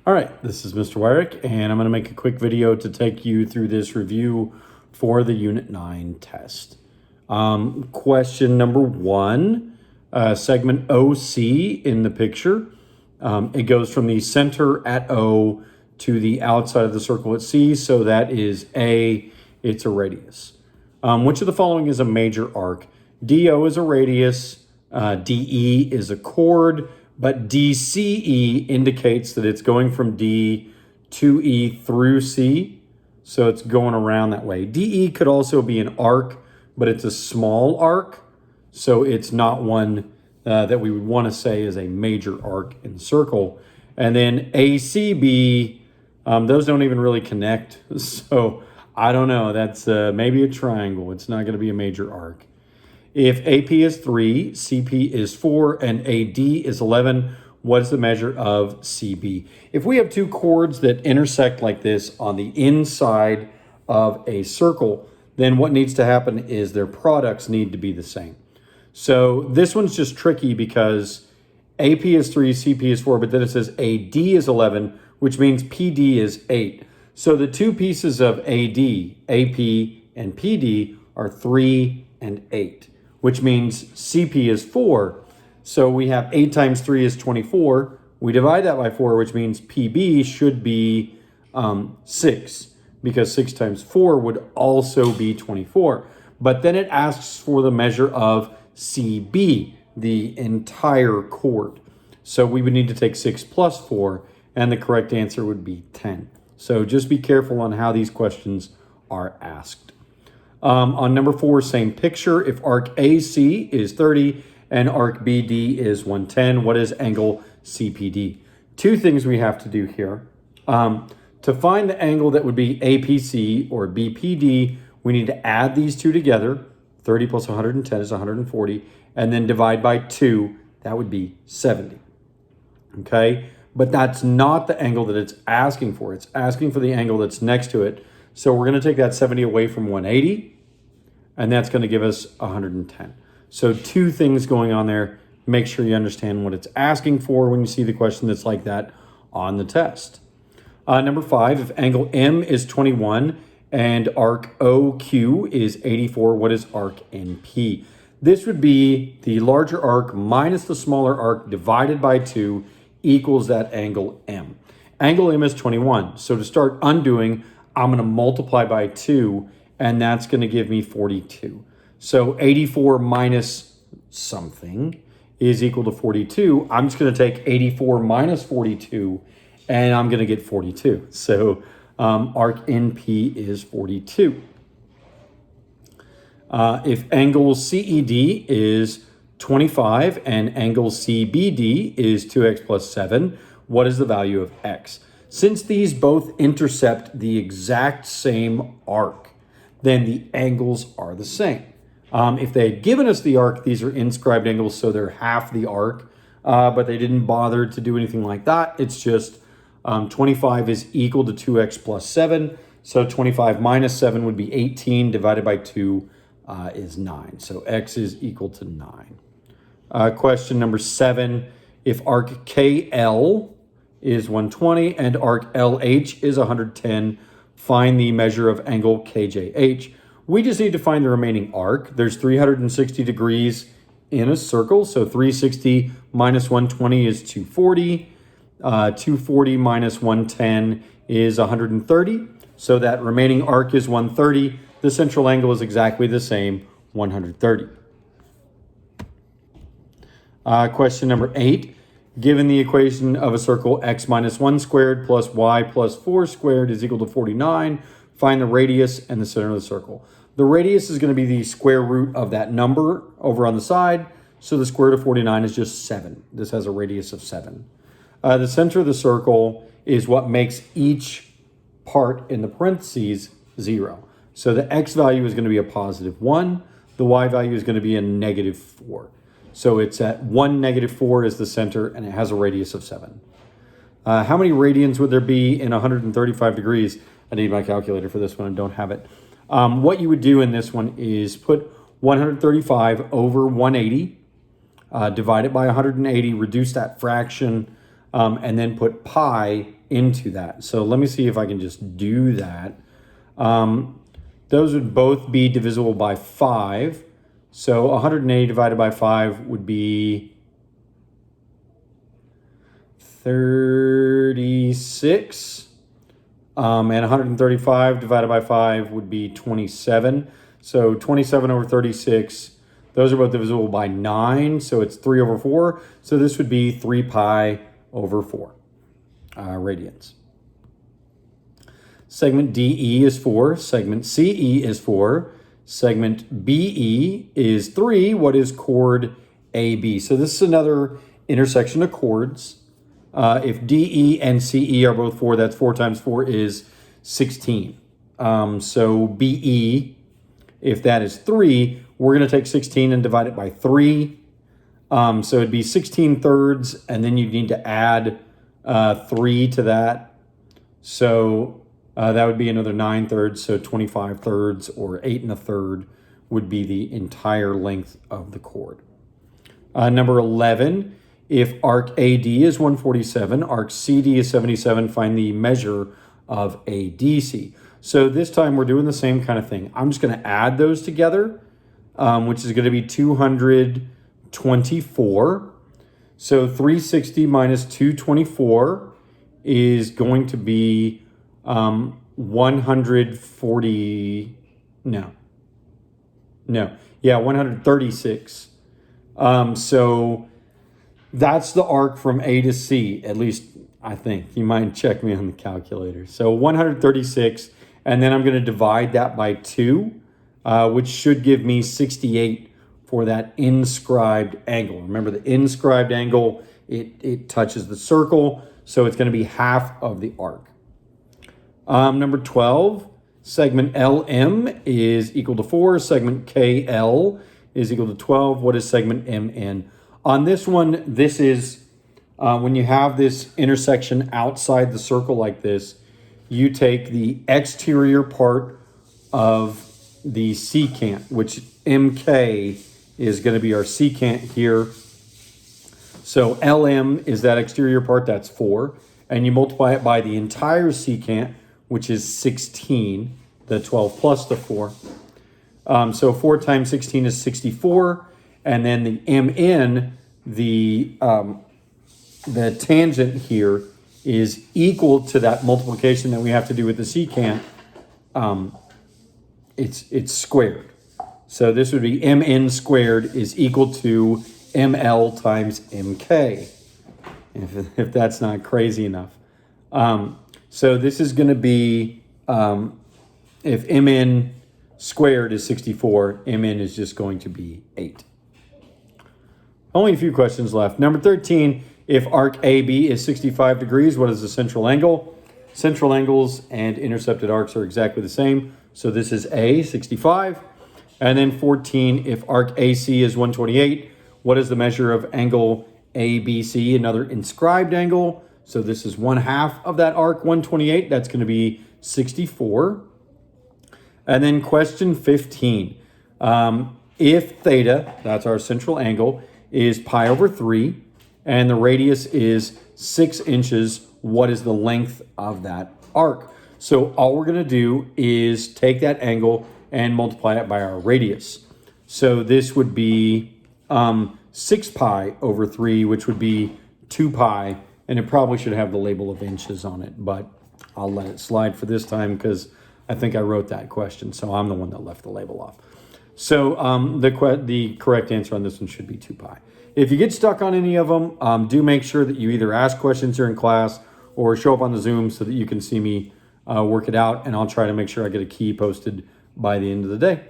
All right, this is Mr. Wyrick, and I'm going to make a quick video to take you through this review for the Unit 9 test. Question number 1, segment OC in the picture. It goes from the center at O to the outside of the circle at C, so that is A, it's a radius. Which of the following is a major arc? DO is a radius, DE is a chord, but DCE indicates that it's going from D to E through C, so it's going around that way. DE could also be an arc, but it's a small arc, so it's not one that we would want to say is a major arc in the circle. And then ACB, those don't even really connect, so I don't know. That's maybe a triangle. It's not going to be a major arc. If AP is 3, CP is 4, and AD is 11, what is the measure of CB? If we have two chords that intersect like this on the inside of a circle, then what needs to happen is their products need to be the same. So this one's just tricky because AP is 3, CP is 4, but then it says AD is 11, which means PD is 8. So the two pieces of AD, AP, and PD are 3 and 8. Which means CP is 4. So we have 8 times 3 is 24. We divide that by 4, which means PB should be 6, because 6 times 4 would also be 24. But then it asks for the measure of CB, the entire chord. So we would need to take 6 plus 4, and the correct answer would be 10. So just be careful on how these questions are asked. On number 4, same picture. If arc AC is 30 and arc BD is 110, what is angle CPD? Two things we have to do here. To find the angle that would be APC or BPD, we need to add these two together. 30 plus 110 is 140, and then divide by 2, that would be 70. Okay, but that's not the angle that it's asking for. It's asking for the angle that's next to it. So we're going to take that 70 away from 180, and that's going to give us 110. So two things going on there. Make sure you understand what it's asking for when you see the question that's like that on the test. Number 5, if angle M is 21 and arc OQ is 84, what is arc NP? This would be the larger arc minus the smaller arc divided by 2 equals that angle M. Angle M is 21. So to start undoing, I'm going to multiply by 2, and that's going to give me 42. So 84 minus something is equal to 42. I'm just going to take 84 minus 42, and I'm going to get 42. So arc NP is 42. If angle CED is 25 and angle CBD is 2x plus 7, what is the value of x? Since these both intercept the exact same arc, then the angles are the same. If they had given us the arc, these are inscribed angles, so they're half the arc, but they didn't bother to do anything like that. It's just 25 is equal to 2x plus 7, so 25 minus 7 would be 18, divided by 2 is 9. So x is equal to 9. Question number 7, if arc KL is 120 and arc LH is 110, find the measure of angle KJH. We just need to find the remaining arc. There's 360 degrees in a circle, so 360 minus 120 is 240. 240 minus 110 is 130. So that remaining arc is 130. The central angle is exactly the same, 130. Question number 8. Given the equation of a circle x minus 1 squared plus y plus 4 squared is equal to 49, find the radius and the center of the circle. The radius is going to be the square root of that number over on the side, so the square root of 49 is just 7. This has a radius of 7. The center of the circle is what makes each part in the parentheses 0. So the x value is going to be a positive 1. The y value is going to be a negative 4. So it's at 1, negative 4 is the center, and it has a radius of 7. How many radians would there be in 135 degrees? I need my calculator for this one. I don't have it. What you would do in this one is put 135 over 180, divide it by 180, reduce that fraction, and then put pi into that. So let me see if I can just do that. Those would both be divisible by 5. So 180 divided by 5 would be 36. And 135 divided by 5 would be 27. So 27 over 36, those are both divisible by 9. So it's 3 over 4. So this would be 3 pi over 4 radians. Segment DE is 4. Segment CE is 4. Segment BE is 3. What is chord AB? So this is another intersection of chords. If DE and CE are both 4, that's 4 times 4 is 16. So BE, if that is 3, we're going to take 16 and divide it by 3. So it'd be 16 thirds, and then you need to add 3 to that. So that would be another 9 thirds, so 25 thirds or 8 1/3 would be the entire length of the chord. Number 11, if arc AD is 147, arc CD is 77, find the measure of ADC. So this time we're doing the same kind of thing. I'm just going to add those together, which is going to be 224. So 360 minus 224 is going to be 140, yeah, 136. So that's the arc from A to C, at least I think. You might check me on the calculator. So 136, and then I'm going to divide that by 2, which should give me 68 for that inscribed angle. Remember, the inscribed angle, it touches the circle, so it's going to be half of the arc. Number 12, segment LM is equal to 4. Segment KL is equal to 12. What is segment MN? On this one, this is when you have this intersection outside the circle like this, you take the exterior part of the secant, which MK is going to be our secant here. So LM is that exterior part, that's 4. And you multiply it by the entire secant, which is 16, the 12 plus the 4. So 4 times 16 is 64. And then the MN, the tangent here is equal to that multiplication that we have to do with the secant. It's squared. So this would be MN squared is equal to ML times MK, if that's not crazy enough. So this is going to be, if MN squared is 64, MN is just going to be 8. Only a few questions left. Number 13, if arc AB is 65 degrees, what is the central angle? Central angles and intercepted arcs are exactly the same. So this is A, 65. And then 14, if arc AC is 128, what is the measure of angle ABC? Another inscribed angle. So this is 1/2 of that arc, 128. That's going to be 64. And then question 15. If theta, that's our central angle, is pi over 3, and the radius is 6 inches, what is the length of that arc? So all we're going to do is take that angle and multiply it by our radius. So this would be 6 pi over 3, which would be 2 pi, and it probably should have the label of inches on it, but I'll let it slide for this time because I think I wrote that question, so I'm the one that left the label off. So the correct answer on this one should be 2 pi. If you get stuck on any of them, do make sure that you either ask questions here in class or show up on the Zoom so that you can see me work it out, and I'll try to make sure I get a key posted by the end of the day.